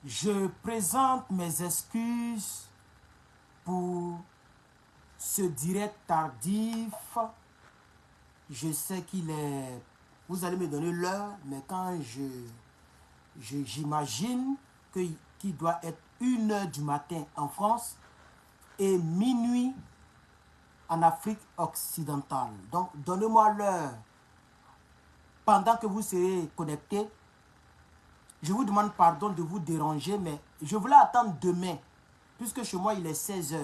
Je présente mes excuses pour ce direct tardif. Je sais qu'il est... Vous allez me donner l'heure, mais quand j'imagine qu'il doit être 1h du matin en France et minuit en Afrique occidentale. Donc, donnez-moi l'heure pendant que vous serez connectés. Je vous demande pardon de vous déranger, mais je voulais attendre demain, puisque chez moi, il est 16h.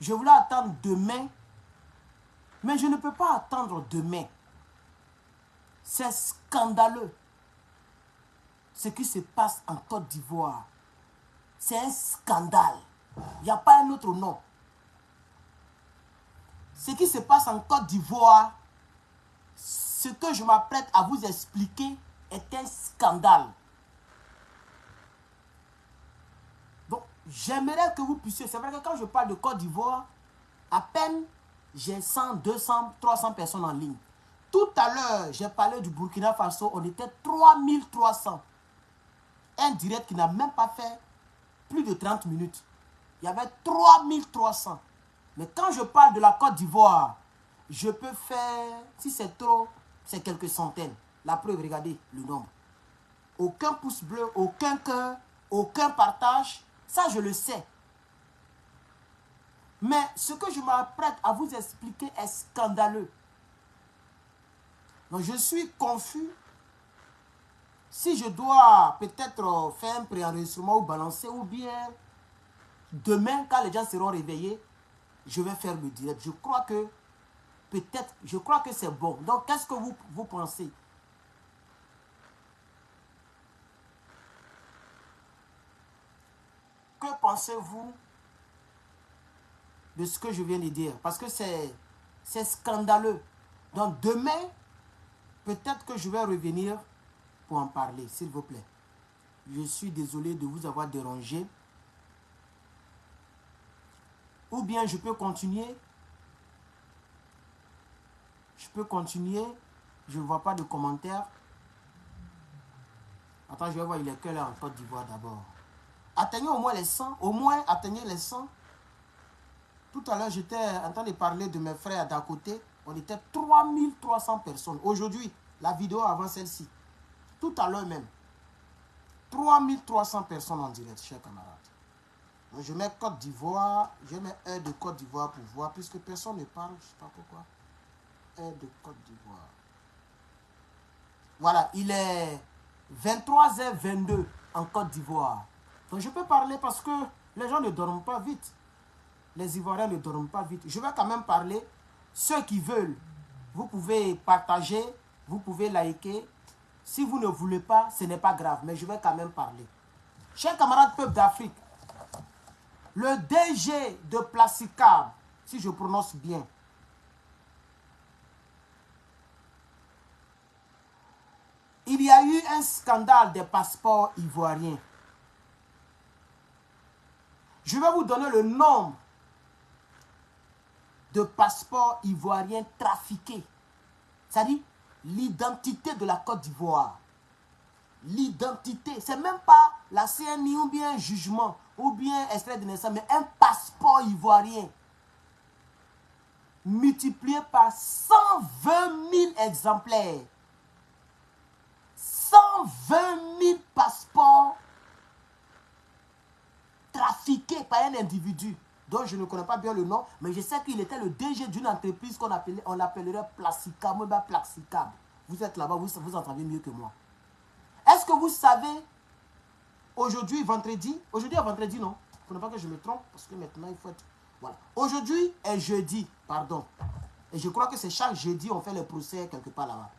Je voulais attendre demain, mais je ne peux pas attendre demain. C'est scandaleux ce qui se passe en Côte d'Ivoire. C'est un scandale. Il n'y a pas un autre nom. Ce qui se passe en Côte d'Ivoire, ce que je m'apprête à vous expliquer est un scandale. Donc, j'aimerais que vous puissiez... C'est vrai que quand je parle de Côte d'Ivoire, à peine j'ai 100, 200, 300 personnes en ligne. Tout à l'heure, j'ai parlé du Burkina Faso, on était 3300. Un direct qui n'a même pas fait plus de 30 minutes. Il y avait 3300. Mais quand je parle de la Côte d'Ivoire, je peux faire, si c'est trop, c'est quelques centaines. La preuve, regardez le nombre. Aucun pouce bleu, aucun cœur, aucun partage. Ça, je le sais. Mais ce que je m'apprête à vous expliquer est scandaleux. Donc, je suis confus. Si je dois peut-être faire un préenregistrement ou balancer, ou bien demain, quand les gens seront réveillés, je vais faire le direct. Je crois que peut-être, je crois que c'est bon. Donc, qu'est-ce que vous pensez? Que pensez-vous de ce que je viens de dire? Parce que c'est scandaleux. Donc, demain, peut-être que je vais revenir pour en parler, s'il vous plaît. Je suis désolé de vous avoir dérangé. Ou bien je peux continuer. Je peux continuer. Je ne vois pas de commentaires. Attends, je vais voir, il est quelle heure en Côte d'Ivoire d'abord. Atteignez au moins les 100. Au moins, atteignez les 100. Tout à l'heure, j'étais en train de parler de mes frères d'à côté. On était 3300 personnes. Aujourd'hui, la vidéo avant celle-ci. Tout à l'heure même. 3300 personnes en direct, chers camarades. Donc, je mets Côte d'Ivoire. Je mets heure de Côte d'Ivoire pour voir, puisque personne ne parle. Je ne sais pas pourquoi. Heure de Côte d'Ivoire. Voilà, il est 23h22 en Côte d'Ivoire. Donc, je peux parler parce que les gens ne dorment pas vite. Les Ivoiriens ne dorment pas vite. Je vais quand même parler. Ceux qui veulent, vous pouvez partager, vous pouvez liker. Si vous ne voulez pas, ce n'est pas grave, mais je vais quand même parler. Chers camarades peuple d'Afrique, le DG de Placicab, si je prononce bien, il y a eu un scandale des passeports ivoiriens. Je vais vous donner le nombre de passeports ivoiriens trafiqués. C'est-à-dire l'identité de la Côte d'Ivoire. L'identité, c'est même pas la CNI ou bien un jugement ou bien extrait de naissance, mais un passeport ivoirien multiplié par 120 000 exemplaires. 120 000 passeports trafiqués par un individu dont je ne connais pas bien le nom, mais je sais qu'il était le DG d'une entreprise qu'on appellerait Placicab, ou bien Placicab. Vous êtes là-bas, vous entendez mieux que moi. Est-ce que vous savez, aujourd'hui, vendredi, aujourd'hui est vendredi, non? Il ne faudrait pas que je me trompe, parce que maintenant, il faut être... Voilà. Aujourd'hui est jeudi, pardon. Et je crois que c'est chaque jeudi, on fait le procès quelque part là-bas.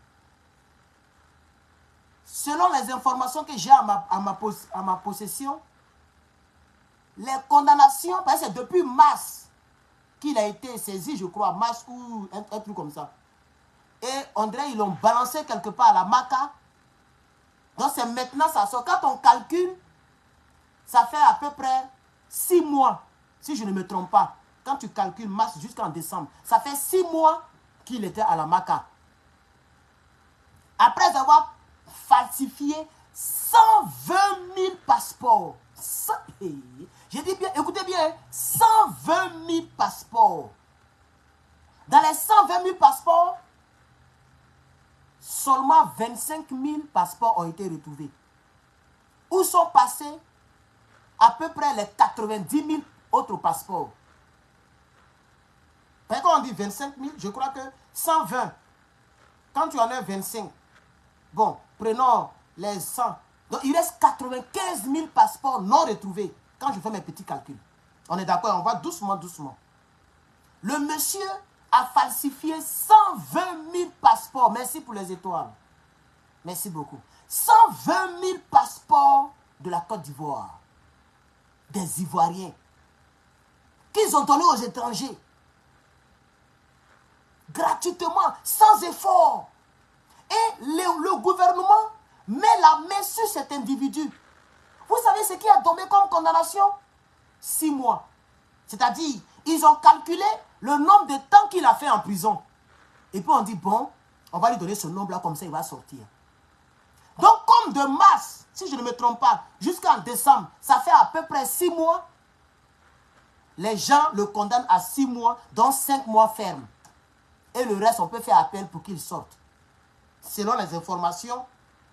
Selon les informations que j'ai à ma possession, les condamnations, parce que c'est depuis mars qu'il a été saisi, je crois, mars ou un truc comme ça. Et on dirait ils l'ont balancé quelque part à la Maca. Donc c'est maintenant ça sort. Quand on calcule, ça fait à peu près 6 mois, si je ne me trompe pas. Quand tu calcules mars jusqu'en décembre, ça fait 6 mois qu'il était à la Maca. Après avoir falsifié 120 000 passeports. J'ai dit bien, écoutez bien, 120 000 passeports. Dans les 120 000 passeports, seulement 25 000 passeports ont été retrouvés. Où sont passés à peu près les 90 000 autres passeports? Quand on dit 25 000, je crois que 120. Quand tu en as 25, bon, prenons les 100. Donc, il reste 95 000 passeports non retrouvés. Quand je fais mes petits calculs. On est d'accord, on va doucement, doucement. Le monsieur a falsifié 120 000 passeports. Merci pour les étoiles. Merci beaucoup. 120 000 passeports de la Côte d'Ivoire. Des Ivoiriens. Qu'ils ont donnés aux étrangers. Gratuitement, sans effort. Et le gouvernement met la main sur cet individu. Vous savez ce qui a tombé comme condamnation? 6 mois. C'est-à-dire, ils ont calculé le nombre de temps qu'il a fait en prison. Et puis on dit, bon, on va lui donner ce nombre-là, comme ça il va sortir. Donc, comme de mars, si je ne me trompe pas, jusqu'en décembre, ça fait à peu près 6 mois. Les gens le condamnent à 6 mois, dont 5 mois fermes. Et le reste, on peut faire appel pour qu'il sorte. Selon les informations,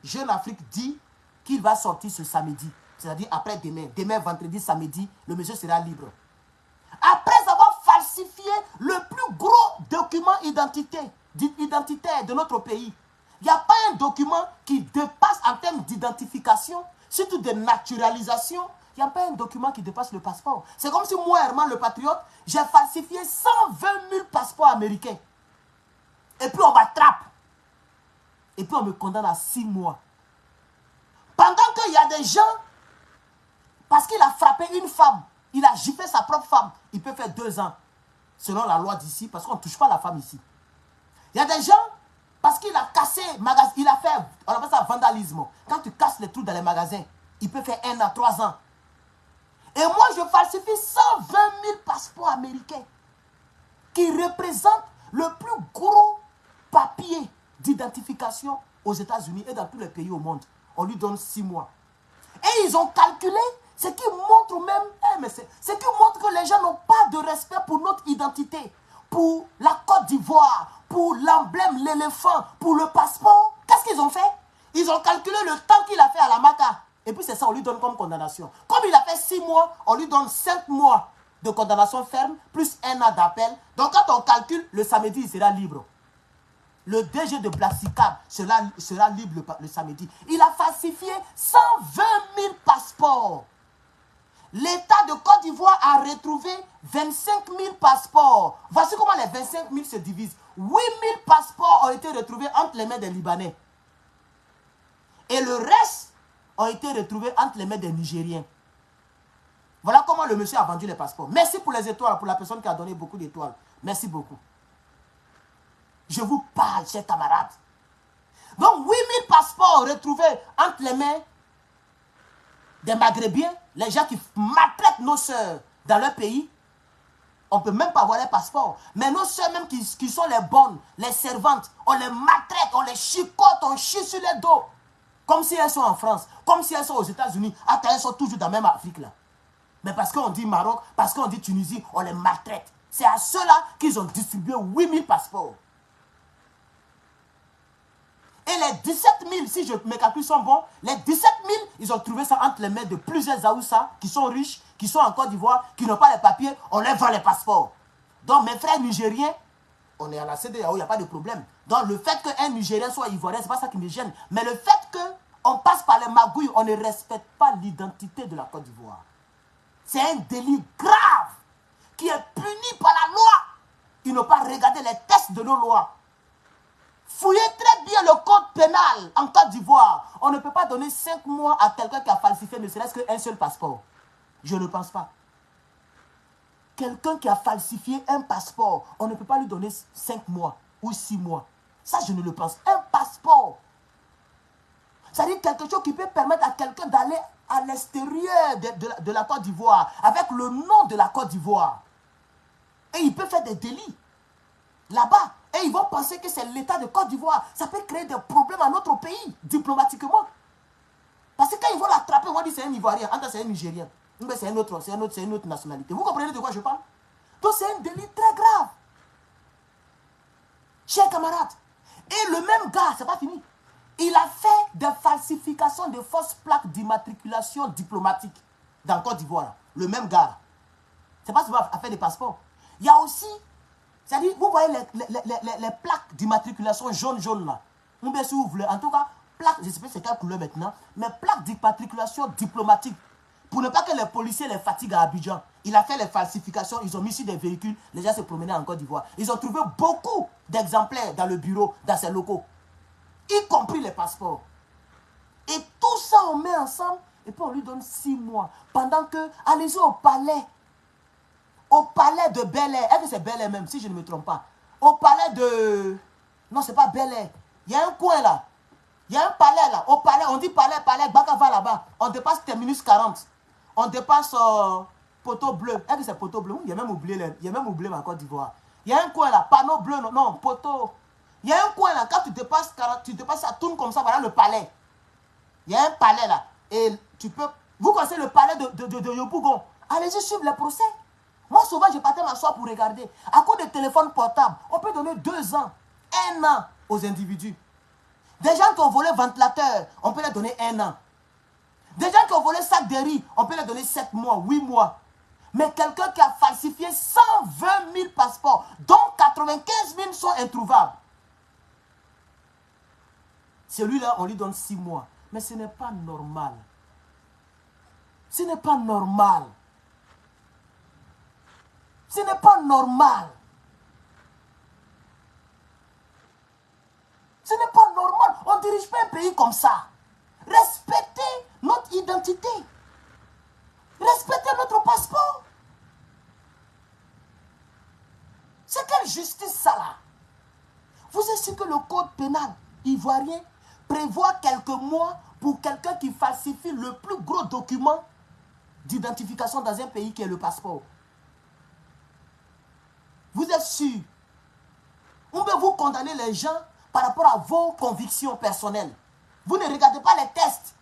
Jeune Afrique dit qu'il va sortir ce samedi. C'est-à-dire après demain. Demain, vendredi, samedi, le monsieur sera libre. Après avoir falsifié le plus gros document identitaire de notre pays. Il n'y a pas un document qui dépasse en termes d'identification, surtout de naturalisation. Il n'y a pas un document qui dépasse le passeport. C'est comme si moi, Herman le patriote, j'ai falsifié 120 000 passeports américains. Et puis on m'attrape. Et puis on me condamne à 6 mois. Pendant qu'il y a des gens, parce qu'il a frappé une femme, il a giflé sa propre femme, il peut faire 2 ans, selon la loi d'ici, parce qu'on ne touche pas la femme ici. Il y a des gens, parce qu'il a cassé, il a fait, on appelle ça vandalisme. Quand tu casses les trous dans les magasins, il peut faire 1 an, 3 ans. Et moi, je falsifie 120 000 passeports américains qui représentent le plus gros papier d'identification aux États-Unis et dans tous les pays au monde. On lui donne 6 mois. Et ils ont calculé, ce qui montre même, ce qui montre que les gens n'ont pas de respect pour notre identité, pour la Côte d'Ivoire, pour l'emblème, l'éléphant, pour le passeport. Qu'est-ce qu'ils ont fait? Ils ont calculé le temps qu'il a fait à la Maca. Et puis c'est ça, on lui donne comme condamnation. Comme il a fait 6 mois, on lui donne 5 mois de condamnation ferme, plus 1 an d'appel. Donc quand on calcule, le samedi, il sera libre. Le DG de Blassica sera libre le samedi. Il a falsifié 120 000 passeports. L'État de Côte d'Ivoire a retrouvé 25 000 passeports. Voici comment les 25 000 se divisent. 8 000 passeports ont été retrouvés entre les mains des Libanais. Et le reste ont été retrouvés entre les mains des Nigériens. Voilà comment le monsieur a vendu les passeports. Merci pour les étoiles, pour la personne qui a donné beaucoup d'étoiles. Merci beaucoup. Je vous parle, chers camarades. Donc, 8 000 passeports retrouvés entre les mains des Maghrébiens, les gens qui maltraitent nos sœurs dans leur pays. On ne peut même pas avoir les passeports. Mais nos sœurs même qui sont les bonnes, les servantes, on les maltraite, on les chicote, on chie sur les dos. Comme si elles sont en France, comme si elles sont aux États-Unis. Attends, elles sont toujours dans la même Afrique là. Mais parce qu'on dit Maroc, parce qu'on dit Tunisie, on les maltraite. C'est à ceux-là qu'ils ont distribué 8 000 passeports. Et les 17 000, si mes calculs sont bons, les 17 000, ils ont trouvé ça entre les mains de plusieurs Aoussa qui sont riches, qui sont en Côte d'Ivoire, qui n'ont pas les papiers, on leur vend les passeports. Donc mes frères nigériens, on est à la CEDEAO, il n'y a pas de problème. Donc le fait qu'un Nigérien soit ivoirien, ce n'est pas ça qui me gêne. Mais le fait qu'on passe par les magouilles, on ne respecte pas l'identité de la Côte d'Ivoire. C'est un délit grave qui est puni par la loi. Ils n'ont pas regardé les textes de nos lois. Fouillez très bien le code pénal en Côte d'Ivoire. On ne peut pas donner 5 mois à quelqu'un qui a falsifié ne serait-ce qu'un seul passeport. Je ne pense pas. Quelqu'un qui a falsifié un passeport, on ne peut pas lui donner 5 mois ou 6 mois. Ça, je ne le pense. Un passeport. C'est-à-dire quelque chose qui peut permettre à quelqu'un d'aller à l'extérieur de la Côte d'Ivoire avec le nom de la Côte d'Ivoire. Et il peut faire des délits là-bas. Et ils vont penser que c'est l'État de Côte d'Ivoire. Ça peut créer des problèmes à notre pays, diplomatiquement. Parce que quand ils vont l'attraper, ils vont dire c'est un Ivoirien, c'est un Nigérien. Mais c'est une autre nationalité. Vous comprenez de quoi je parle? Donc c'est un délit très grave. Chers camarades. Et le même gars, c'est pas fini. Il a fait des falsifications de fausses plaques d'immatriculation diplomatique dans Côte d'Ivoire. Le même gars. C'est pas seulement à faire des passeports. Il y a aussi, c'est-à-dire, vous voyez les plaques d'immatriculation jaune là. Ou bien si vous voulez, en tout cas, plaques, je ne sais pas c'est quelle couleur maintenant, mais plaques d'immatriculation diplomatique. Pour ne pas que les policiers les fatiguent à Abidjan. Il a fait les falsifications, ils ont mis sur des véhicules, les gens se promenaient en Côte d'Ivoire. Ils ont trouvé beaucoup d'exemplaires dans le bureau, dans ces locaux. Y compris les passeports. Et tout ça, on met ensemble, et puis on lui donne 6 mois. Pendant que, allez-y au palais de Bel-Air. Est-ce que c'est Bel-Air même, si je ne me trompe pas? Au palais de... Non, c'est pas Bel-Air. Il y a un coin là. Il y a un palais là. Au palais, on dit palais, Bakava là-bas. On dépasse Terminus 40. On dépasse Poteau Bleu. Est-ce que c'est Poteau Bleu? Il y a même oublié ma Côte d'Ivoire. Il y a un coin là, panneau bleu, non, Poteau. Il y a un coin là, quand tu dépasses 40, ça tourne comme ça, voilà le palais. Il y a un palais là. Et tu peux... Vous connaissez le palais de Yopougon? Allez-y suivre les procès. Moi, souvent, je partais m'asseoir pour regarder. À cause des téléphones portables, on peut donner 2 ans, 1 an aux individus. Des gens qui ont volé ventilateur, on peut leur donner 1 an. Des gens qui ont volé sac de riz, on peut leur donner 7 mois, 8 mois. Mais quelqu'un qui a falsifié 120 000 passeports, dont 95 000 sont introuvables. Celui-là, on lui donne 6 mois. Mais ce n'est pas normal. Ce n'est pas normal. Ce n'est pas normal. Ce n'est pas normal. On ne dirige pas un pays comme ça. Respectez notre identité. Respectez notre passeport. C'est quelle justice ça là? Vous savez ce que le code pénal ivoirien prévoit quelques mois pour quelqu'un qui falsifie le plus gros document d'identification dans un pays qui est le passeport. Vous êtes sûr? Ou bien vous condamnez les gens par rapport à vos convictions personnelles. Vous ne regardez pas les tests.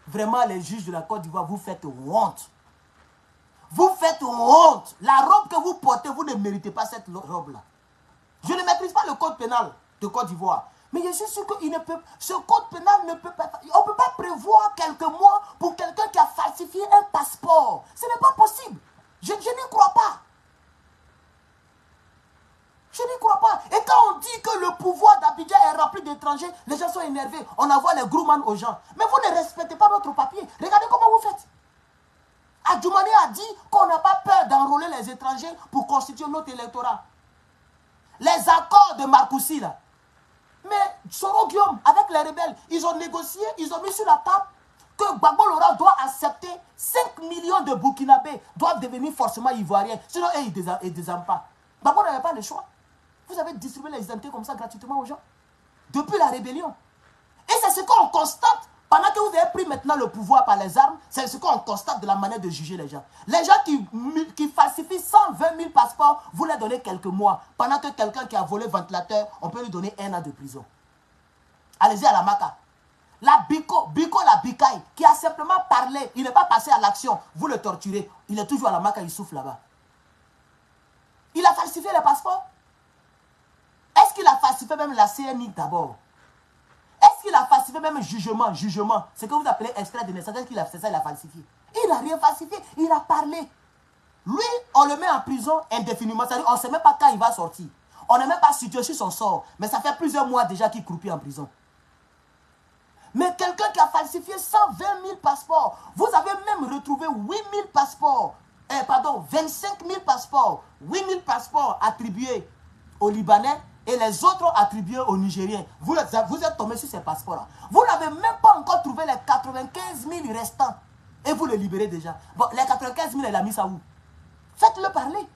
Vraiment, les juges de la Côte d'Ivoire, vous faites honte. Vous faites honte. La robe que vous portez, vous ne méritez pas cette robe-là. Je ne maîtrise pas le code pénal de Côte d'Ivoire. Mais je suis sûr que ce code pénal ne peut pas... On ne peut pas prévoir quelques mois pour quelqu'un qui a falsifié un passeport. Ce n'est pas possible. Je n'y crois pas. Je n'y crois pas. Et quand on dit que le pouvoir d'Abidjan est rempli d'étrangers, les gens sont énervés. On envoie les groomans aux gens. Mais vous ne respectez pas votre papier. Regardez comment vous faites. Adjoumani a dit qu'on n'a pas peur d'enrôler les étrangers pour constituer notre électorat. Les accords de Marcoussi, là. Mais Soro Guillaume, avec les rebelles, ils ont négocié, ils ont mis sur la table que Gbagbo Laurent doit accepter 5 millions de Burkinabés doivent devenir forcément ivoiriens. Sinon, ils ne désaiment pas. Gbagbo n'avait pas le choix. Vous avez distribué les identités comme ça gratuitement aux gens. Depuis la rébellion. Et c'est ce qu'on constate pendant que vous avez pris maintenant le pouvoir par les armes. C'est ce qu'on constate de la manière de juger les gens. Les gens qui falsifient 120 000 passeports, vous leur donnez quelques mois. Pendant que quelqu'un qui a volé ventilateur, on peut lui donner 1 an de prison. Allez-y à la Maca. La Biko la Bikaï, qui a simplement parlé, il n'est pas passé à l'action. Vous le torturez. Il est toujours à la Maca, il souffle là-bas. Il a falsifié les passeports. Est-ce qu'il a falsifié même la CNI d'abord? Est-ce qu'il a falsifié même jugement? Ce que vous appelez extrait de naissance, est-ce qu'il a fait ça, il a falsifié? Il n'a rien falsifié, il a parlé. Lui, on le met en prison indéfiniment, c'est-à-dire on ne sait même pas quand il va sortir. On n'est même pas situé sur son sort, mais ça fait plusieurs mois déjà qu'il croupit en prison. Mais quelqu'un qui a falsifié 120 000 passeports, vous avez même retrouvé 8 000 passeports, 25 000 passeports, 8 000 passeports attribués aux Libanais, et les autres attribués aux Nigériens. Vous êtes tombé sur ces passeports-là. Vous n'avez même pas encore trouvé les 95 000 restants. Et vous les libérez déjà. Bon, les 95 000, il a mis ça où? Faites-le parler.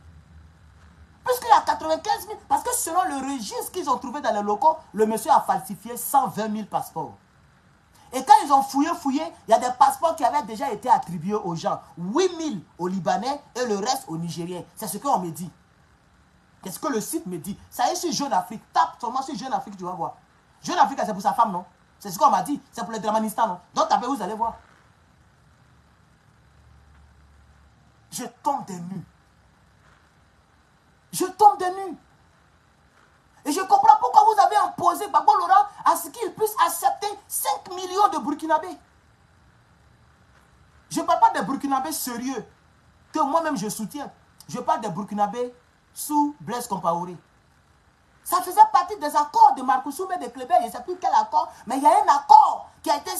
Puisqu'il y a 95 000. Parce que selon le registre qu'ils ont trouvé dans les locaux, le monsieur a falsifié 120 000 passeports. Et quand ils ont fouillé, il y a des passeports qui avaient déjà été attribués aux gens. 8 000 aux Libanais et le reste aux Nigériens. C'est ce qu'on me dit. C'est ce que le site me dit. Ça y est sur Jeune Afrique. Tape seulement sur Jeune Afrique, tu vas voir. Jeune Afrique, c'est pour sa femme, non? C'est ce qu'on m'a dit. C'est pour le Dramanistan, non? Donc tapez, vous allez voir. Je tombe des nues. Je tombe des nues. Et je comprends pourquoi vous avez imposé Gbagbo Laurent à ce qu'il puisse accepter 5 millions de Burkinabés. Je ne parle pas des Burkinabés sérieux, que moi-même je soutiens. Je parle des Burkinabés sous Blaise Compaoré. Ça faisait partie des accords de Marcoussoum et de Kléber. Je ne sais plus quel accord, mais il y a un accord qui a été...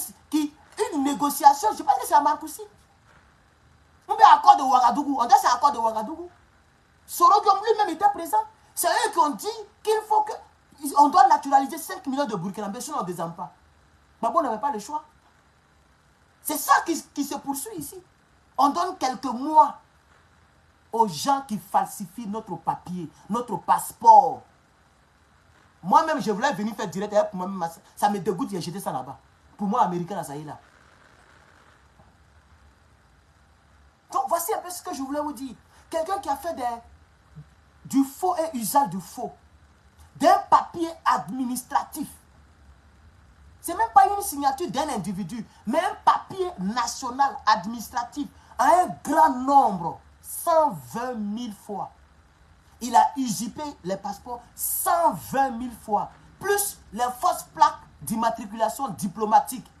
une négociation, je pense que c'est à Marcoussi. On met accord de Ouagadougou. On dit c'est accord de Ouagadougou. Sorogium lui-même était présent. C'est eux qui ont dit qu'il faut que... On doit naturaliser 5 millions de Burkinabés, sinon on ne descend pas. Gbagbo n'avait pas le choix. C'est ça qui se poursuit ici. On donne quelques mois aux gens qui falsifient notre papier, notre passeport. Moi-même, je voulais venir faire direct. Ça me dégoûte, j'ai jeté ça là-bas. Pour moi, américain, ça y est là. Donc, voici un peu ce que je voulais vous dire. Quelqu'un qui a fait du faux et usage du faux. D'un papier administratif. Ce n'est même pas une signature d'un individu, mais un papier national administratif à un grand nombre, 120 000 fois. Il a usurpé les passeports 120 000 fois, plus les fausses plaques d'immatriculation diplomatique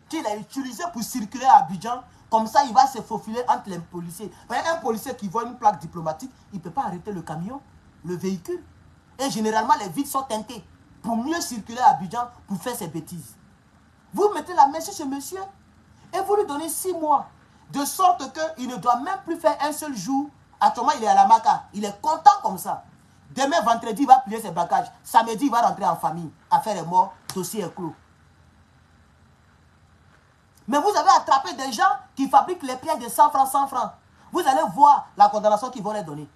qu'il a utilisé pour circuler à Abidjan. Comme ça, il va se faufiler entre les policiers. Un policier qui voit une plaque diplomatique, il ne peut pas arrêter le camion, le véhicule. Et généralement, les vitres sont teintées pour mieux circuler à Abidjan pour faire ses bêtises. Vous mettez la main sur ce monsieur et vous lui donnez 6 mois. De sorte qu'il ne doit même plus faire un seul jour. Actuellement, il est à la Maca. Il est content comme ça. Demain, vendredi, il va plier ses bagages. Samedi, il va rentrer en famille. Affaire est morte, dossier est clos. Mais vous avez attrapé des gens qui fabriquent les pièces de 100 francs, 100 francs. Vous allez voir la condamnation qu'ils vont les donner.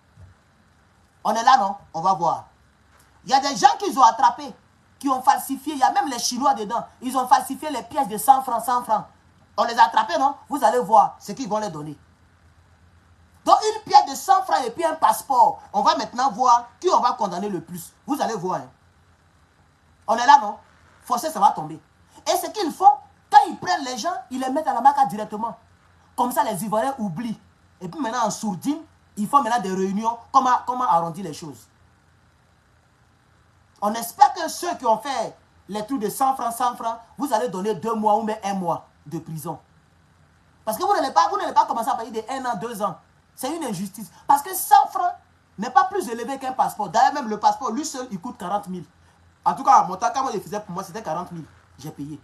On est là, non? On va voir. Il y a des gens qu'ils ont attrapés, qui ont falsifié. Il y a même les Chinois dedans. Ils ont falsifié les pièces de 100 francs, 100 francs. On les a attrapés, non? Vous allez voir ce qu'ils vont les donner. Donc, une pièce de 100 francs et puis un passeport. On va maintenant voir qui on va condamner le plus. Vous allez voir. Hein. On est là, non? Forcé, ça va tomber. Et ce qu'ils font, quand ils prennent les gens, ils les mettent à la Maca directement. Comme ça, les Ivoiriens oublient. Et puis maintenant, en sourdine, ils font maintenant des réunions. Comment arrondir les choses. On espère que ceux qui ont fait les trucs de 100 francs, 100 francs, vous allez donner 2 mois ou même 1 mois de prison. Parce que vous n'allez pas commencer à payer de 1 an, 2 ans. C'est une injustice. Parce que 100 francs n'est pas plus élevé qu'un passeport. D'ailleurs, même le passeport, lui seul, il coûte 40 000. En tout cas, mon temps, quand moi je faisais pour moi, c'était 40 000. J'ai payé.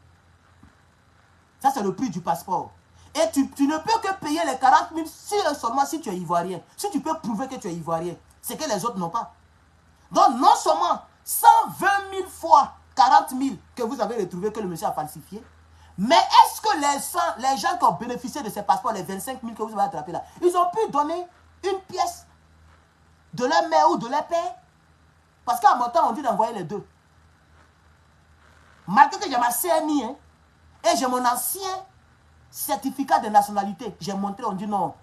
Ça, c'est le prix du passeport. Et tu ne peux que payer les 40 000 seulement si tu es ivoirien. Si tu peux prouver que tu es ivoirien. C'est que les autres n'ont pas. Donc, non seulement 120 000 fois 40 000 que vous avez retrouvé que le monsieur a falsifié, mais est-ce que les gens qui ont bénéficié de ces passeports, les 25 000 que vous avez attrapés là, ils ont pu donner une pièce de leur mère ou de leur père? Parce qu'à mon temps, on dit d'envoyer les deux. Malgré que j'ai ma CNI, hein, et j'ai mon ancien certificat de nationalité, j'ai montré, on dit non.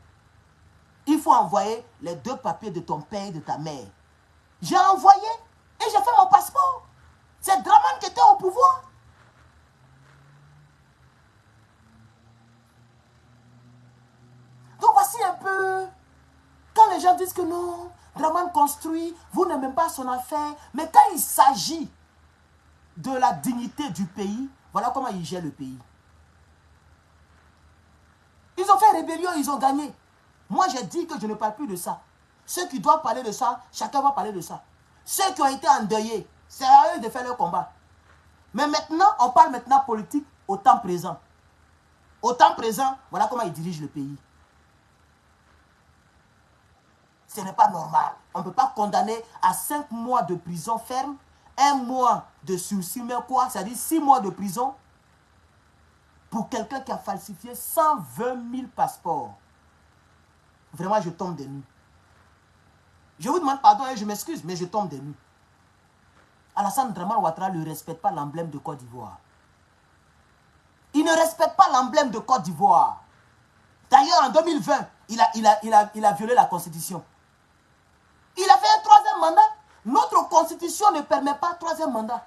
Il faut envoyer les 2 papiers de ton père et de ta mère. J'ai envoyé et j'ai fait mon passeport. C'est Dramane qui était au pouvoir. Donc voici un peu, quand les gens disent que non, Dramane construit, vous n'aimez même pas son affaire, mais quand il s'agit de la dignité du pays, voilà comment il gère le pays. Ils ont fait rébellion, ils ont gagné. Moi, j'ai dit que je ne parle plus de ça. Ceux qui doivent parler de ça, chacun va parler de ça. Ceux qui ont été endeuillés, c'est à eux de faire leur combat. Mais maintenant, on parle maintenant politique au temps présent. Au temps présent, voilà comment ils dirigent le pays. Ce n'est pas normal. On ne peut pas condamner à 5 mois de prison ferme, 1 mois de sursis, mais quoi? C'est-à-dire 6 mois de prison pour quelqu'un qui a falsifié 120 000 passeports. Vraiment, je tombe des nues. Je vous demande pardon et je m'excuse, mais je tombe des nues. Alassane Dramane Ouattara ne respecte pas l'emblème de Côte d'Ivoire. Il ne respecte pas l'emblème de Côte d'Ivoire. D'ailleurs, en 2020, il a violé la Constitution. Il a fait un 3e mandat. Notre constitution ne permet pas troisième mandat.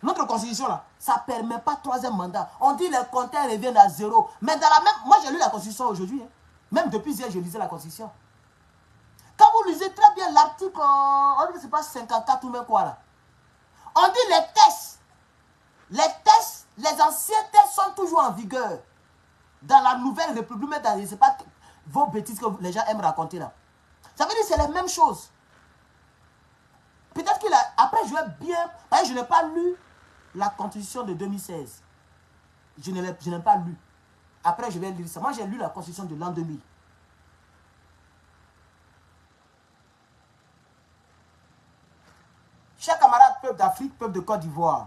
Notre constitution là, ça ne permet pas troisième mandat. On dit les compteurs reviennent à zéro. Mais dans la même... Moi j'ai lu la constitution aujourd'hui. Hein. Même depuis hier, je lisais la constitution. Quand vous lisez très bien l'article, on dit que c'est pas 54 ou même quoi là. On dit les tests, les anciens tests sont toujours en vigueur. Dans la nouvelle république, mais dans, c'est pas vos bêtises que les gens aiment raconter là. Ça veut dire que c'est les mêmes choses. Peut-être qu'il a... Après, je vais bien... Je n'ai pas lu la constitution de 2016. Je n'ai pas lu. Après, je vais lire ça. Moi, j'ai lu la constitution de l'an 2000. Chers camarades, peuple d'Afrique, peuple de Côte d'Ivoire,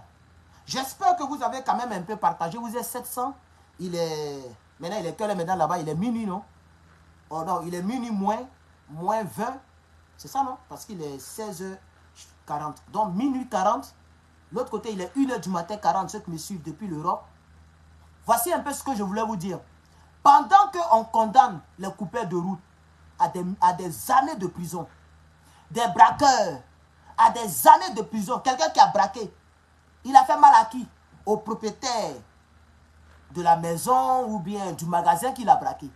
j'espère que vous avez quand même un peu partagé. Vous êtes 700. Il est... Maintenant, il est quelle heure maintenant là-bas? Il est minuit, non? Oh non, il est minuit moins 20. C'est ça, non? Parce qu'il est 16h40. Donc, minuit 40. L'autre côté, il est 1h du matin 40, ceux qui me suivent depuis l'Europe. Voici un peu ce que je voulais vous dire. Pendant qu'on condamne les coupeurs de route à des années de prison, des braqueurs à des années de prison, quelqu'un qui a braqué, il a fait mal à qui? Au propriétaire de la maison ou bien du magasin qu'il a braqué.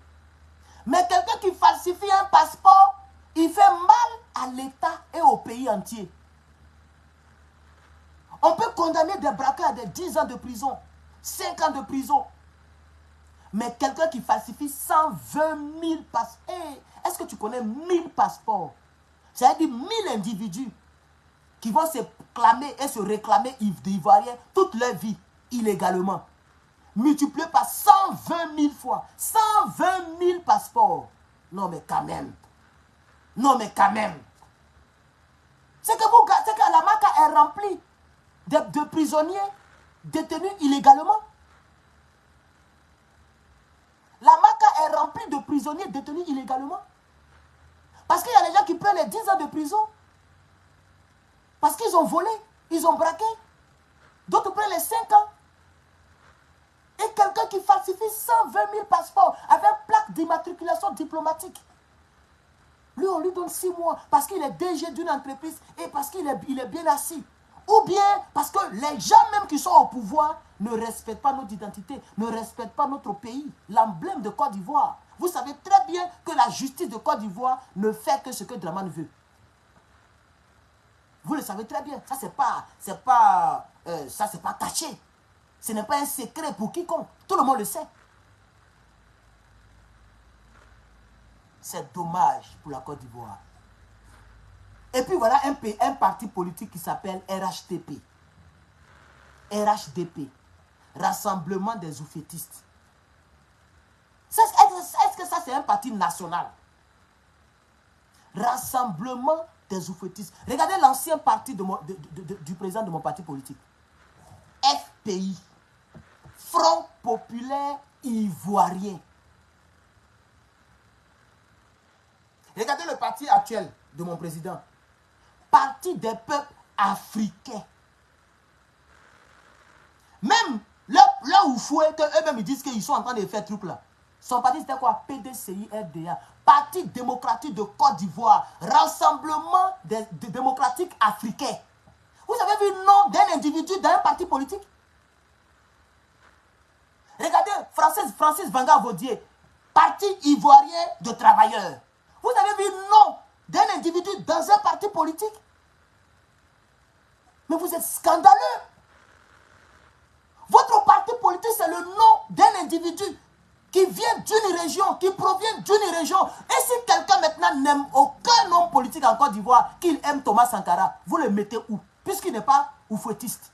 Mais quelqu'un qui falsifie un passeport, il fait mal à l'État et au pays entier. On peut condamner des braqueurs à des 10 ans de prison, 5 ans de prison. Mais quelqu'un qui falsifie 120 000 passeports, hey, est-ce que tu connais 1000 passeports? Ça veut dire 1000 individus qui vont se clamer et se réclamer d'Ivoiriens toute leur vie, illégalement. Multiplié par 120 000 fois. 120 000 passeports. Non mais quand même. Non mais quand même. C'est que la Maca est remplie de prisonniers détenus illégalement. La Maca est remplie de prisonniers détenus illégalement. Parce qu'il y a des gens qui prennent les 10 ans de prison. Parce qu'ils ont volé, ils ont braqué. D'autres prennent les 5 ans. Et quelqu'un qui falsifie 120 000 passeports avec plaque d'immatriculation diplomatique. Lui, on lui donne 6 mois parce qu'il est DG d'une entreprise et parce qu'il est bien assis. Ou bien parce que les gens même qui sont au pouvoir ne respectent pas notre identité, ne respectent pas notre pays, l'emblème de Côte d'Ivoire. Vous savez très bien que la justice de Côte d'Ivoire ne fait que ce que Dramane veut. Vous le savez très bien. Ça, c'est pas caché. Ce n'est pas un secret pour quiconque. Tout le monde le sait. C'est dommage pour la Côte d'Ivoire. Et puis voilà un parti politique qui s'appelle RHDP. RHDP. Rassemblement des oufétistes. Est-ce que ça c'est un parti national? Rassemblement des oufétistes. Regardez l'ancien parti du président de mon parti politique. FPI. Front Populaire Ivoirien. Regardez le parti actuel de mon président. Parti des peuples africains. Même là où fouet, eux-mêmes ils disent qu'ils sont en train de faire truc là. Son parti c'était quoi? PDCI-RDA. Parti démocratique de Côte d'Ivoire. Rassemblement des démocratiques africains. Vous avez vu le nom d'un individu dans un parti politique? Regardez Francis Vanguard Vaudier. Parti ivoirien de travailleurs. Vous avez vu le nom d'un individu dans un parti politique? Mais vous êtes scandaleux. Votre parti politique, c'est le nom d'un individu qui vient d'une région, qui provient d'une région. Et si quelqu'un maintenant n'aime aucun homme politique en Côte d'Ivoire, qu'il aime Thomas Sankara, vous le mettez où? Puisqu'il n'est pas oufétiste.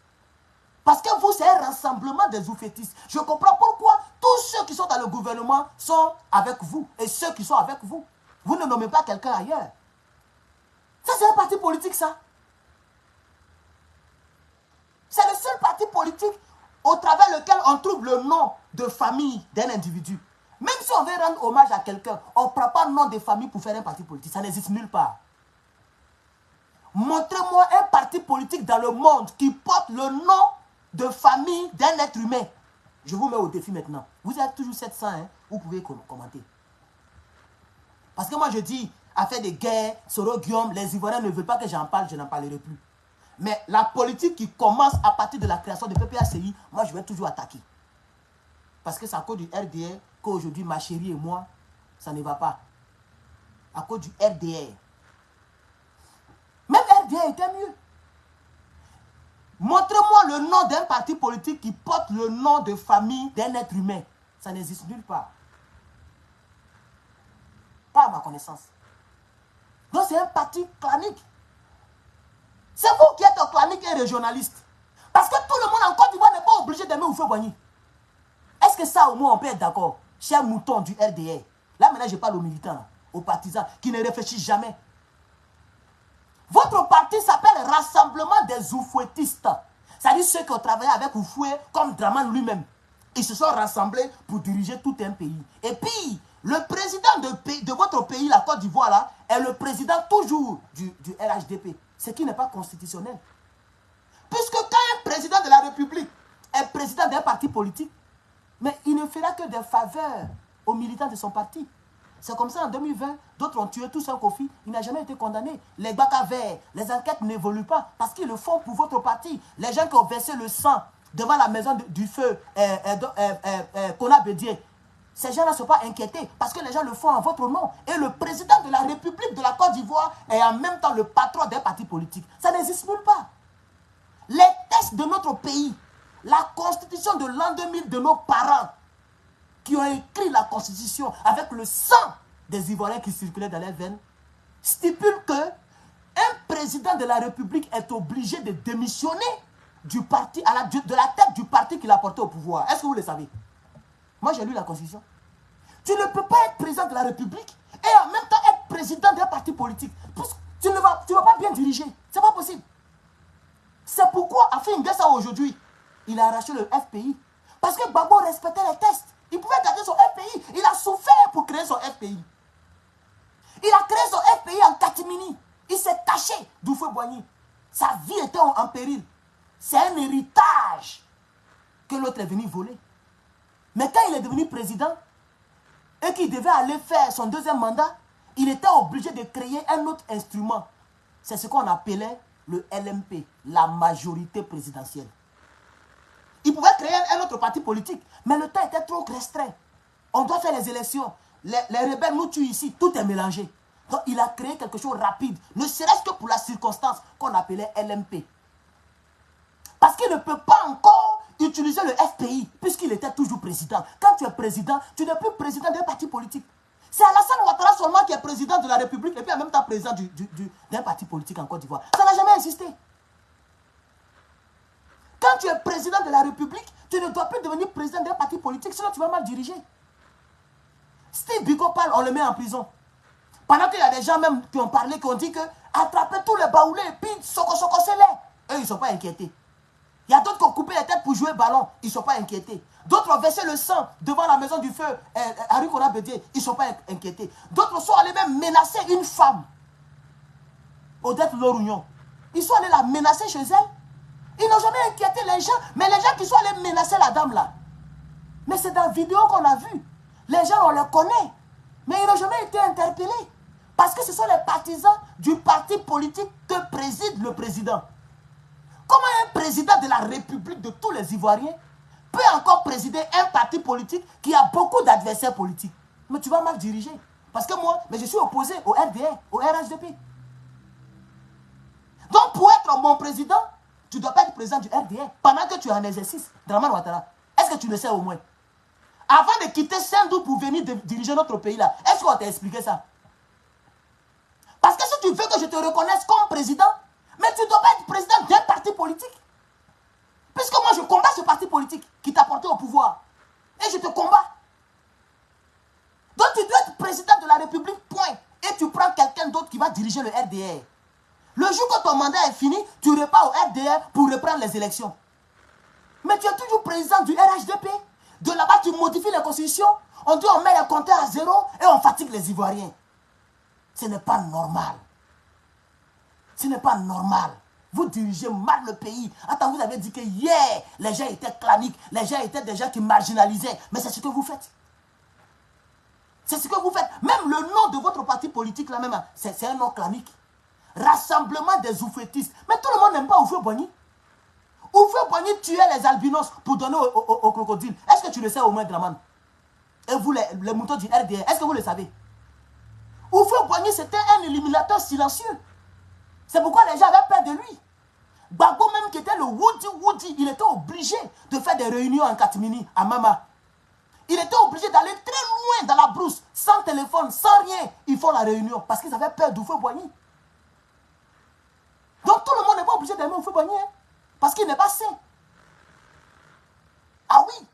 Parce que vous, c'est un rassemblement des oufétistes. Je comprends pourquoi tous ceux qui sont dans le gouvernement sont avec vous. Et ceux qui sont avec vous. Vous ne nommez pas quelqu'un ailleurs. Ça, c'est un parti politique, ça. C'est le seul parti politique au travers lequel on trouve le nom de famille d'un individu. Même si on veut rendre hommage à quelqu'un, on ne prend pas le nom de famille pour faire un parti politique. Ça n'existe nulle part. Montrez-moi un parti politique dans le monde qui porte le nom de famille d'un être humain. Je vous mets au défi maintenant. Vous êtes toujours 700, hein? Vous pouvez commenter. Parce que moi je dis, à faire des guerres, Soro Guillaume, les Ivoiriens ne veulent pas que j'en parle, je n'en parlerai plus. Mais la politique qui commence à partir de la création de PPACI, moi je vais toujours attaquer. Parce que c'est à cause du RDR qu'aujourd'hui ma chérie et moi, ça ne va pas. À cause du RDR. Même RDR était mieux. Montrez-moi le nom d'un parti politique qui porte le nom de famille d'un être humain. Ça n'existe nulle part. Pas à ma connaissance. Donc c'est un parti clanique. C'est vous qui êtes clanique et régionaliste. Parce que tout le monde en Côte d'Ivoire n'est pas obligé d'aimer Houphouët-Boigny. Est-ce que ça au moins on peut être d'accord? Cher mouton du RDR. Là maintenant je parle aux militants, là, aux partisans qui ne réfléchissent jamais. Votre parti s'appelle Rassemblement des Oufouettistes. C'est-à-dire ceux qui ont travaillé avec Oufouet comme Draman lui-même. Ils se sont rassemblés pour diriger tout un pays. Et puis, le président de votre pays, la Côte d'Ivoire, là, est le président toujours du RHDP. Ce qui n'est pas constitutionnel. Puisque quand un président de la République est président d'un parti politique, mais il ne fera que des faveurs aux militants de son parti. C'est comme ça en 2020, d'autres ont tué tous un Kofi, il n'a jamais été condamné. Les Baka verts, les enquêtes n'évoluent pas parce qu'ils le font pour votre parti. Les gens qui ont versé le sang devant la maison du feu, Kona Bédié, ces gens-là ne sont pas inquiétés parce que les gens le font en votre nom. Et le président de la République de la Côte d'Ivoire est en même temps le patron d'un parti politique. Ça n'existe nulle part. Les textes de notre pays, la constitution de l'an 2000 de nos parents, qui ont écrit la constitution avec le sang des Ivoiriens qui circulaient dans les veines, stipule que un président de la République est obligé de démissionner du parti, de la tête du parti qu'il a porté au pouvoir. Est-ce que vous le savez? Moi, j'ai lu la constitution. Tu ne peux pas être président de la République et en même temps être président d'un parti politique. Tu ne vas pas bien diriger. Ce n'est pas possible. C'est pourquoi Afin N'Guessa aujourd'hui, il a arraché le FPI. Parce que Gbagbo respectait les tests. Il pouvait garder son FPI. Il a souffert pour créer son FPI. Il a créé son FPI en catimini. Il s'est caché d'Houphouët-Boigny. Sa vie était en péril. C'est un héritage que l'autre est venu voler. Mais quand il est devenu président et qu'il devait aller faire son deuxième mandat, il était obligé de créer un autre instrument. C'est ce qu'on appelait le LMP, la majorité présidentielle. Il pouvait créer un autre parti politique, mais le temps était trop restreint. On doit faire les élections. Les rebelles nous tuent ici, tout est mélangé. Donc il a créé quelque chose de rapide, ne serait-ce que pour la circonstance qu'on appelait LMP. Parce qu'il ne peut pas encore utiliser le FPI, puisqu'il était toujours président. Quand tu es président, tu n'es plus président d'un parti politique. C'est Alassane Ouattara seulement qui est président de la République et puis en même temps président d'un parti politique en Côte d'Ivoire. Ça n'a jamais existé. Quand tu es président de la République, tu ne dois plus devenir président d'un parti politique, sinon tu vas mal diriger. Steve Biko parle, on le met en prison. Pendant qu'il y a des gens même qui ont parlé, qui ont dit que attrapez tous les baoulés, puis soko-soko-c'est-les. Eux, ils ne sont pas inquiétés. Il y a d'autres qui ont coupé les têtes pour jouer ballon, ils ne sont pas inquiétés. D'autres ont versé le sang devant la maison du feu, Harry Kona Bédié, ils ne sont pas inquiétés. D'autres sont allés même menacer une femme, Odette Lorugnon. Ils sont allés la menacer chez elle. Ils n'ont jamais inquiété les gens, mais les gens qui sont allés menacer la dame là. Mais c'est dans la vidéo qu'on a vu. Les gens, on les connaît, mais ils n'ont jamais été interpellés. Parce que ce sont les partisans du parti politique que préside le président. Comment un président de la République de tous les Ivoiriens peut encore présider un parti politique qui a beaucoup d'adversaires politiques? Mais tu vas mal diriger. Parce que moi, mais je suis opposé au RDR, au RHDP. Donc pour être mon président, tu ne dois pas être président du RDR pendant que tu es en exercice. Draman Ouattara, est-ce que tu le sais au moins? Avant de quitter Sendou pour venir diriger notre pays là, est-ce qu'on t'a expliqué ça? Parce que si tu veux que je te reconnaisse comme président, mais tu ne dois pas être président d'un parti politique. Puisque moi je combats ce parti politique qui t'a porté au pouvoir. Et je te combats. Donc tu dois être président de la République, point. Et tu prends quelqu'un d'autre qui va diriger le RDR. Le jour que ton mandat est fini, tu repars au RDR pour reprendre les élections. Mais tu es toujours président du RHDP. De là-bas, tu modifies la constitution. On dit on met les compteurs à zéro et on fatigue les Ivoiriens. Ce n'est pas normal. Ce n'est pas normal. Vous dirigez mal le pays. Attends, vous avez dit que hier, les gens étaient claniques, les gens étaient des gens qui marginalisaient. Mais c'est ce que vous faites. C'est ce que vous faites. Même le nom de votre parti politique, là même, c'est un nom clanique. Rassemblement des oufétistes. Mais tout le monde n'aime pas Houphouët-Boigny. Houphouët-Boigny tuait les albinos pour donner aux crocodiles. Est-ce que tu le sais au moins, Draman? Et vous, les moutons du RDR, est-ce que vous le savez? Houphouët-Boigny, c'était un éliminateur silencieux. C'est pourquoi les gens avaient peur de lui. Gbagbo même qui était le Woody, il était obligé de faire des réunions en Katimini, à Mama. Il était obligé d'aller très loin dans la brousse, sans téléphone, sans rien. Ils font la réunion parce qu'ils avaient peur d'Houphouët-Boigny. Donc tout le monde n'est pas obligé d'aimer Houphouët-Boigny, hein, parce qu'il n'est pas sain. Ah oui,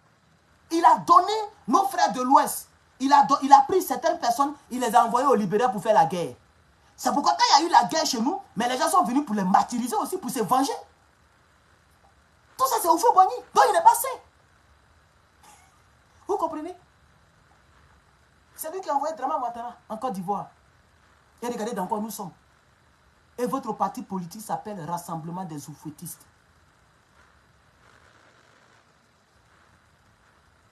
il a donné nos frères de l'Ouest. Il a pris certaines personnes, il les a envoyés au Libéria pour faire la guerre. C'est pourquoi quand il y a eu la guerre chez nous, mais les gens sont venus pour les martyriser aussi, pour se venger. Tout ça, c'est Houphouët-Boigny. Donc il n'est pas sain. Vous comprenez? C'est lui qui a envoyé Draman Ouattara en Côte d'Ivoire. Et regardez dans quoi nous sommes. Et votre parti politique s'appelle Rassemblement des Oufouettistes.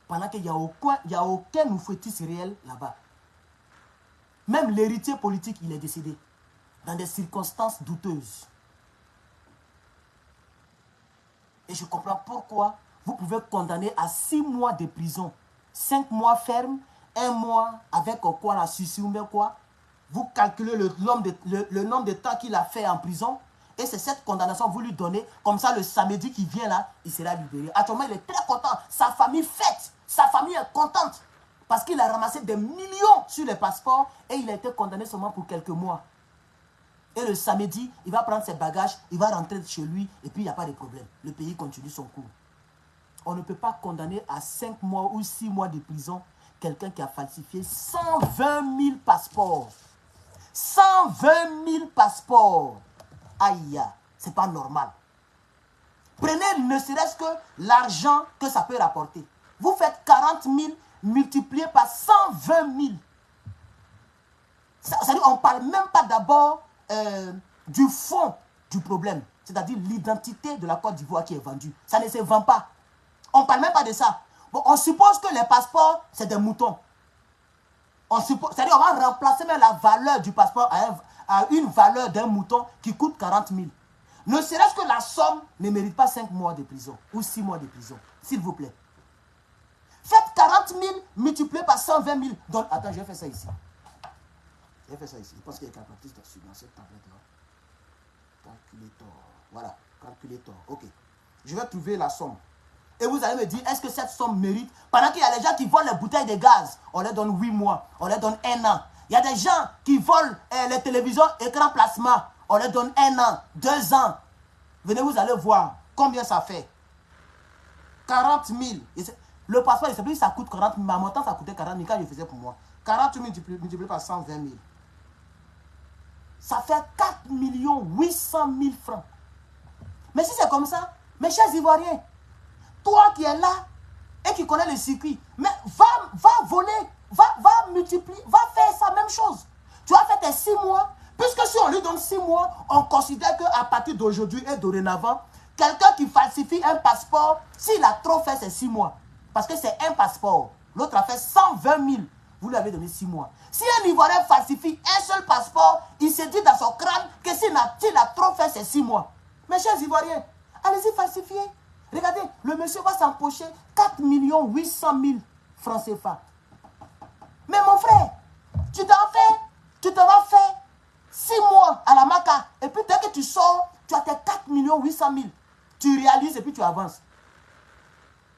Pendant qu'il n'y a aucun oufouettiste réel là-bas. Même l'héritier politique, il est décédé. Dans des circonstances douteuses. Et je comprends pourquoi vous pouvez condamner à 6 mois de prison. 5 mois ferme, 1 mois avec quoi la suicide ou bien quoi. Vous calculez le nombre de temps qu'il a fait en prison. Et c'est cette condamnation que vous lui donnez. Comme ça, le samedi qui vient là, il sera libéré. Actuellement, il est très content. Sa famille fête. Sa famille est contente. Parce qu'il a ramassé des millions sur les passeports. Et il a été condamné seulement pour quelques mois. Et le samedi, il va prendre ses bagages. Il va rentrer chez lui. Et puis, il n'y a pas de problème. Le pays continue son cours. On ne peut pas condamner à 5 mois ou 6 mois de prison quelqu'un qui a falsifié 120 000 passeports. 120 000 passeports. Aïe, c'est pas normal. Prenez ne serait-ce que l'argent que ça peut rapporter. Vous faites 40 000 multiplié par 120 000. C'est-à-dire on ne parle même pas d'abord du fond du problème. C'est-à-dire l'identité de la Côte d'Ivoire qui est vendue. Ça ne se vend pas. On ne parle même pas de ça. Bon, on suppose que les passeports, c'est des moutons. C'est-à-dire on va remplacer même la valeur du passeport à une valeur d'un mouton qui coûte 40 000. Ne serait-ce que la somme ne mérite pas 5 mois de prison ou 6 mois de prison, s'il vous plaît. Faites 40 000 multiplié par 120 000. Donc, attends, je vais faire ça ici. Je vais faire ça ici. Je pense qu'il y a un calculatrice dans cette tablette-là. Calculator. Voilà, calculator. Ok. Je vais trouver la somme. Et vous allez me dire, est-ce que cette somme mérite? Pendant qu'il y a des gens qui volent les bouteilles de gaz, on leur donne 8 mois, on leur donne 1 an. Il y a des gens qui volent les télévisions écran plasma, on leur donne 1 an, 2 ans. Venez, vous allez voir combien ça fait. 40 000. Le passeport, il sait plus, ça coûte 40 000. Mais à mon temps, ça coûtait 40 000 quand je faisais pour moi. 40 000 multiplié par 120 000. Ça fait 4 800 000 francs. Mais si c'est comme ça, mes chers Ivoiriens, toi qui es là et qui connais le circuit, mais va voler, va multiplier, va faire ça même chose. Tu as fait tes 6 mois, puisque si on lui donne 6 mois, on considère qu'à partir d'aujourd'hui et dorénavant, quelqu'un qui falsifie un passeport, s'il a trop fait ses 6 mois, parce que c'est un passeport, l'autre a fait 120 000, vous lui avez donné 6 mois. Si un Ivoirien falsifie un seul passeport, il se dit dans son crâne que s'il a trop fait ses 6 mois. Mes chers Ivoiriens, allez-y falsifier. Regardez, le monsieur va s'empocher 4 800 000 francs CFA. Mais mon frère, tu t'en vas faire 6 mois à la Maca. Et puis dès que tu sors, tu as tes 4 800 000. Tu réalises et puis tu avances.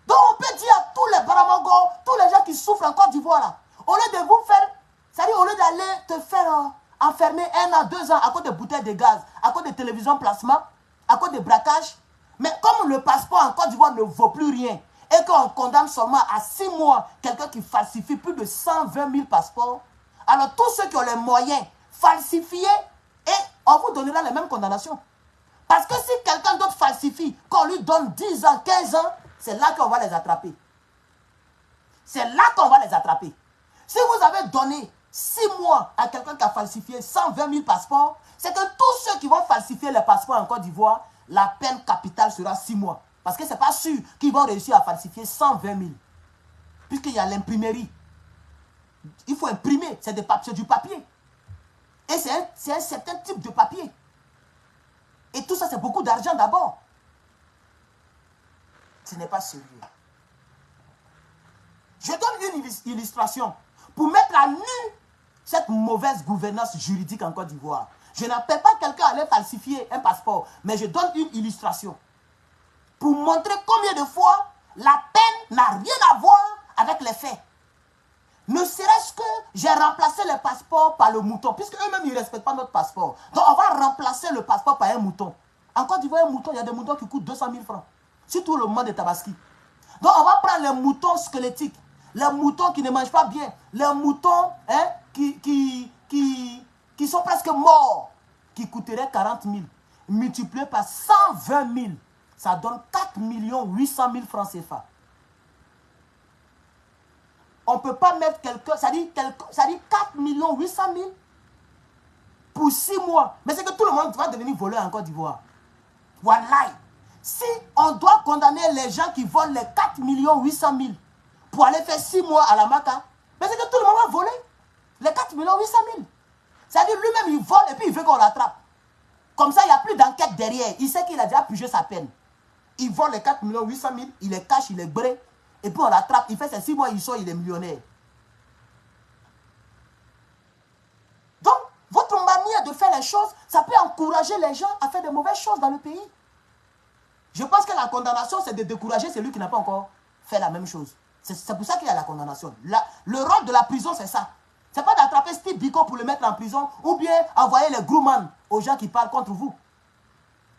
Donc on peut dire à tous les Baramangos, tous les gens qui souffrent en Côte d'Ivoire là, au lieu de vous faire, c'est-à-dire au lieu d'aller te faire enfermer 1 an, 2 ans à cause de bouteilles de gaz, à cause de télévision plasma, à cause de braquage. Mais comme le passeport en Côte d'Ivoire ne vaut plus rien et qu'on condamne seulement à 6 mois quelqu'un qui falsifie plus de 120 000 passeports, alors tous ceux qui ont les moyens falsifiés, et on vous donnera les mêmes condamnations. Parce que si quelqu'un d'autre falsifie, qu'on lui donne 10 ans, 15 ans, c'est là qu'on va les attraper. C'est là qu'on va les attraper. Si vous avez donné 6 mois à quelqu'un qui a falsifié 120 000 passeports, c'est que tous ceux qui vont falsifier les passeports en Côte d'Ivoire, la peine capitale sera 6 mois. Parce que ce n'est pas sûr qu'ils vont réussir à falsifier 120 000. Puisqu'il y a l'imprimerie. Il faut imprimer, c'est du papier. Et c'est un certain type de papier. Et tout ça, c'est beaucoup d'argent d'abord. Ce n'est pas sérieux. Je donne une illustration pour mettre à nu cette mauvaise gouvernance juridique en Côte d'Ivoire. Je n'appelle pas quelqu'un à aller falsifier un passeport, mais je donne une illustration pour montrer combien de fois la peine n'a rien à voir avec les faits. Ne serait-ce que j'ai remplacé les passeports par le mouton, puisque eux-mêmes ils ne respectent pas notre passeport. Donc on va remplacer le passeport par un mouton. En Côte d'Ivoire, un mouton, il y a des moutons qui coûtent 200 000 francs. Si tout le monde est tabaski. Donc on va prendre les moutons squelettiques, les moutons qui ne mangent pas bien, les moutons qui sont presque morts, qui coûteraient 40 000, multiplié par 120 000, ça donne 4 800 000 francs CFA. On ne peut pas mettre quelqu'un, ça dit 4 800 000 pour 6 mois. Mais c'est que tout le monde va devenir voleur en Côte d'Ivoire. Voilà. Si on doit condamner les gens qui volent les 4 800 000 pour aller faire 6 mois à la Maca, mais c'est que tout le monde va voler les 4 800 000. C'est-à-dire lui-même il vole et puis il veut qu'on rattrape. Comme ça, il n'y a plus d'enquête derrière. Il sait qu'il a déjà purgé sa peine. Il vole les 4 800 000, il les cache, il les bré. Et puis on l'attrape, il fait ses 6 mois, il sort, il est millionnaire. Donc, votre manière de faire les choses, ça peut encourager les gens à faire de mauvaises choses dans le pays. Je pense que la condamnation, c'est de décourager celui qui n'a pas encore fait la même chose. C'est pour ça qu'il y a la condamnation. Le rôle de la prison, c'est ça. Ce n'est pas d'attraper Steve Biko pour le mettre en prison ou bien envoyer les groomans aux gens qui parlent contre vous.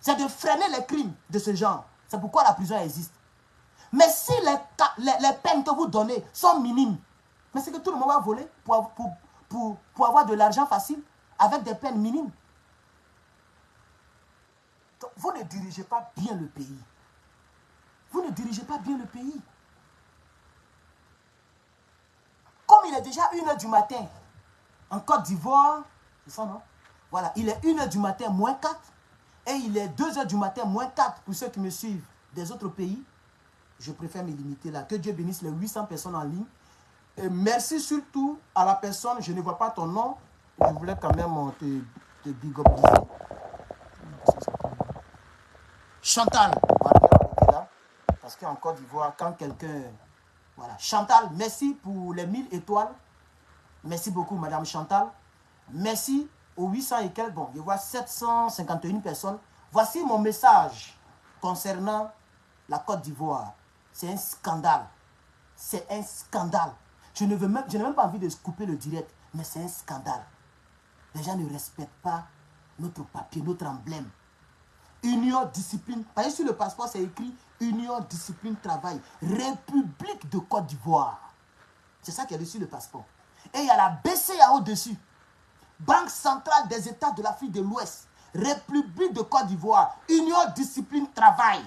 C'est de freiner les crimes de ce genre. C'est pourquoi la prison existe. Mais si les peines que vous donnez sont minimes, mais c'est que tout le monde va voler pour avoir de l'argent facile avec des peines minimes. Donc, vous ne dirigez pas bien le pays. Vous ne dirigez pas bien le pays. Comme il est déjà 1h du matin, en Côte d'Ivoire, c'est ça non? Voilà, il est 1h du matin, moins 4, et il est 2h du matin, moins 4 pour ceux qui me suivent des autres pays. Je préfère me limiter là. Que Dieu bénisse les 800 personnes en ligne. Et merci surtout à la personne, je ne vois pas ton nom, je voulais quand même te big up. Chantal, là, parce qu'en Côte d'Ivoire, quand quelqu'un... Voilà, Chantal, merci pour les 1000 étoiles. Merci beaucoup, Madame Chantal. Merci aux 800 et quelques. Bon, je vois 751 personnes. Voici mon message concernant la Côte d'Ivoire. C'est un scandale. C'est un scandale. Je n'ai même pas envie de couper le direct, mais c'est un scandale. Les gens ne respectent pas notre papier, notre emblème. Union, discipline. Par exemple, sur le passeport, c'est écrit Union, discipline, travail. République de Côte d'Ivoire. C'est ça qui est dessus le passeport. Et il y a la BCA au-dessus. Banque centrale des États de l'Afrique de l'Ouest. République de Côte d'Ivoire. Union, discipline, travail.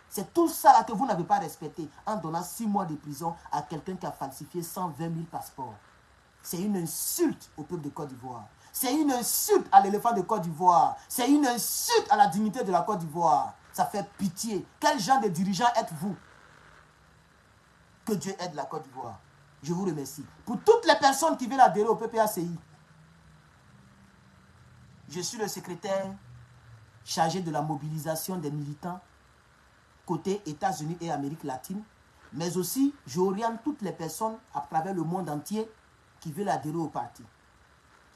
C'est tout ça là que vous n'avez pas respecté en donnant 6 mois de prison à quelqu'un qui a falsifié 120 000 passeports. C'est une insulte au peuple de Côte d'Ivoire. C'est une insulte à l'éléphant de Côte d'Ivoire. C'est une insulte à la dignité de la Côte d'Ivoire. Ça fait pitié. Quel genre de dirigeant êtes-vous? Que Dieu aide la Côte d'Ivoire. Je vous remercie. Pour toutes les personnes qui veulent adhérer au PPACI, je suis le secrétaire chargé de la mobilisation des militants côté États-Unis et Amérique latine, mais aussi j'oriente toutes les personnes à travers le monde entier qui veulent adhérer au parti.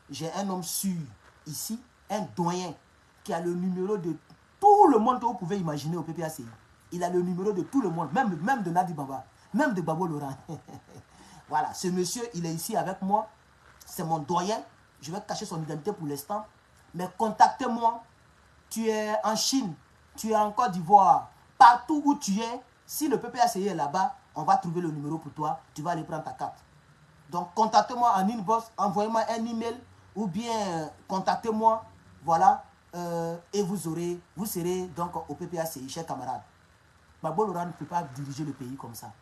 J'ai un homme sûr ici, un doyen, qui a le numéro de tout le monde que vous pouvez imaginer au PPACI. Il a le numéro de tout le monde, même de Nadi Baba, même de Babo Laurent. Voilà, ce monsieur, il est ici avec moi. C'est mon doyen. Je vais cacher son identité pour l'instant. Mais contactez-moi. Tu es en Chine, tu es en Côte d'Ivoire, partout où tu es, si le PPACI est là-bas, on va trouver le numéro pour toi. Tu vas aller prendre ta carte. Donc, contactez-moi en inbox, envoyez-moi un email ou bien contactez-moi. Voilà. Et vous serez donc au PPACI, chers camarades. Babo Laurent ne peut pas diriger le pays comme ça.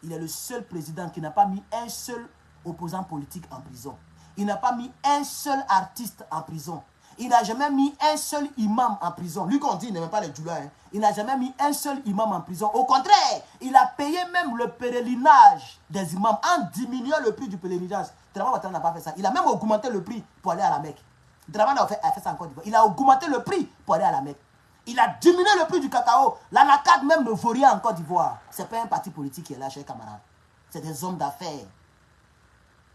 Il est le seul président qui n'a pas mis un seul opposant politique en prison. Il n'a pas mis un seul artiste en prison. Il n'a jamais mis un seul imam en prison. Lui, qu'on dit, il n'aime pas les djoulas. Hein. Il n'a jamais mis un seul imam en prison. Au contraire, il a payé même le pèlerinage des imams en diminuant le prix du pèlerinage. Dramane Ouattara n'a pas fait ça. Il a même augmenté le prix pour aller à la Mecque. Dramane a fait ça en Côte d'Ivoire. Il a augmenté le prix pour aller à la Mecque. Il a diminué le prix du cacao. L'ANACAD même ne vaut rien en Côte d'Ivoire. Ce n'est pas un parti politique qui est là, chers camarades. C'est des hommes d'affaires.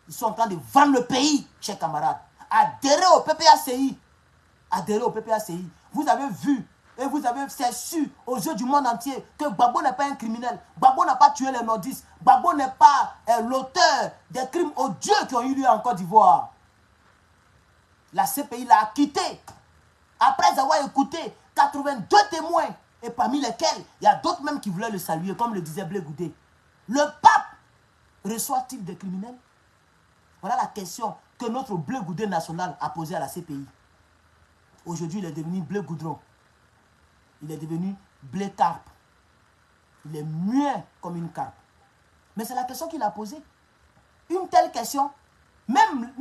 Ils sont en train de vendre le pays, chers camarades. Adhérez au PPACI. Adhérez au PPACI. Vous avez vu et vous avez su aux yeux du monde entier que Gbagbo n'est pas un criminel. Gbagbo n'a pas tué les nordistes. Gbagbo n'est pas l'auteur des crimes odieux qui ont eu lieu en Côte d'Ivoire. La CPI l'a acquitté. Après avoir écouté 82 témoins, et parmi lesquels il y a d'autres même qui voulaient le saluer, comme le disait Blé Goudé. Le pape reçoit-il des criminels? Voilà la question que notre Blé Goudé national a posée à la CPI. Aujourd'hui, il est devenu blé goudron. Il est devenu blé carpe. Il est muet comme une carpe. Mais c'est la question qu'il a posée. Une telle question, même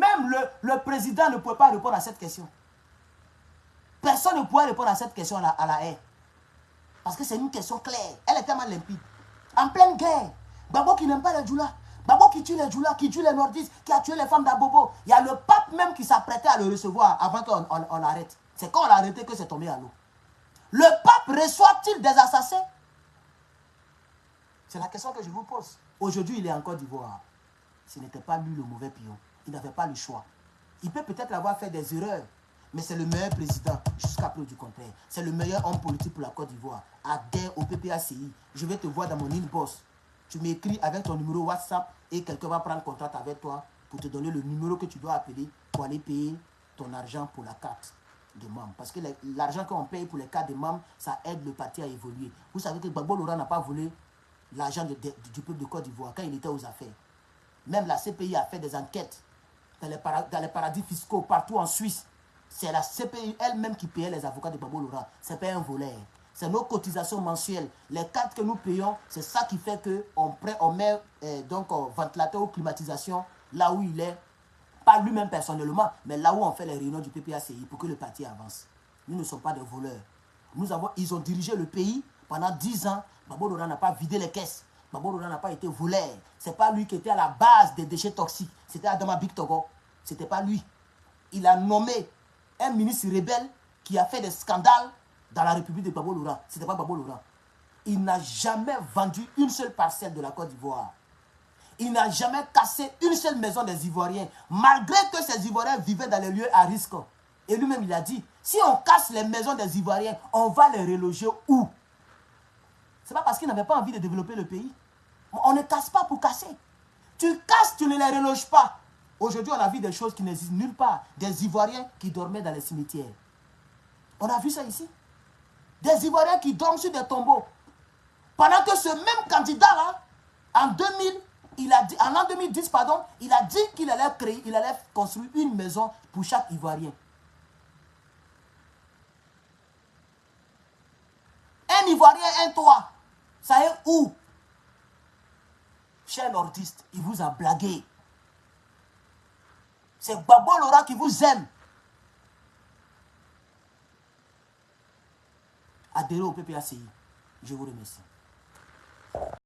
le président ne pouvait pas répondre à cette question. Personne ne pouvait répondre à cette question à la haie. Parce que c'est une question claire. Elle est tellement limpide. En pleine guerre, Gbagbo qui n'aime pas les djoulas, Gbagbo qui tue les djoulas, qui tue les nordistes, qui a tué les femmes d'Abobo. Il y a le pape même qui s'apprêtait à le recevoir avant qu'on l'arrête. C'est quand on l'a arrêté que c'est tombé à l'eau. Le pape reçoit-il des assassins? C'est la question que je vous pose. Aujourd'hui, il est en Côte d'Ivoire. Ce n'était pas lui le mauvais pion. Il n'avait pas le choix. Il peut peut-être avoir fait des erreurs, mais c'est le meilleur président jusqu'à preuve du contraire. C'est le meilleur homme politique pour la Côte d'Ivoire. Adhère au PPACI. Je vais te voir dans mon inbox. Tu m'écris avec ton numéro WhatsApp et quelqu'un va prendre contact avec toi pour te donner le numéro que tu dois appeler pour aller payer ton argent pour la carte de membres. Parce que l'argent qu'on paye pour les cartes de membres, ça aide le parti à évoluer. Vous savez que Gbagbo Laurent n'a pas volé l'argent du peuple de Côte d'Ivoire quand il était aux affaires. Même la CPI a fait des enquêtes dans les paradis fiscaux partout en Suisse. C'est la CPI elle-même qui payait les avocats de Gbagbo Laurent. Ce n'est pas un voleur. C'est nos cotisations mensuelles. Les cartes que nous payons, c'est ça qui fait qu'on met ventilateur ou climatisation là où il est. Pas lui-même personnellement, mais là où on fait les réunions du PPACI pour que le parti avance. Nous ne sommes pas des voleurs. Ils ont dirigé le pays pendant 10 ans. Gbagbo Laurent n'a pas vidé les caisses. Gbagbo Laurent n'a pas été voleur. Ce n'est pas lui qui était à la base des déchets toxiques. C'était Adama Big Togo. Ce n'était pas lui. Il a nommé un ministre rebelle qui a fait des scandales dans la République de Gbagbo Laurent. Ce n'était pas Gbagbo Laurent. Il n'a jamais vendu une seule parcelle de la Côte d'Ivoire. Il n'a jamais cassé une seule maison des Ivoiriens, malgré que ces Ivoiriens vivaient dans les lieux à risque. Et lui-même, il a dit, si on casse les maisons des Ivoiriens, on va les reloger où? Ce n'est pas parce qu'il n'avait pas envie de développer le pays. On ne casse pas pour casser. Tu casses, tu ne les reloges pas. Aujourd'hui, on a vu des choses qui n'existent nulle part. Des Ivoiriens qui dormaient dans les cimetières. On a vu ça ici. Des Ivoiriens qui dorment sur des tombeaux. Pendant que ce même candidat-là, en 2010, il a dit qu'il allait construire une maison pour chaque Ivoirien. Un Ivoirien, un toit. Ça est où? Cher nordiste, il vous a blagué. C'est Gbagbo Laurent qui vous aime. Adhérez au PPACI. Je vous remercie.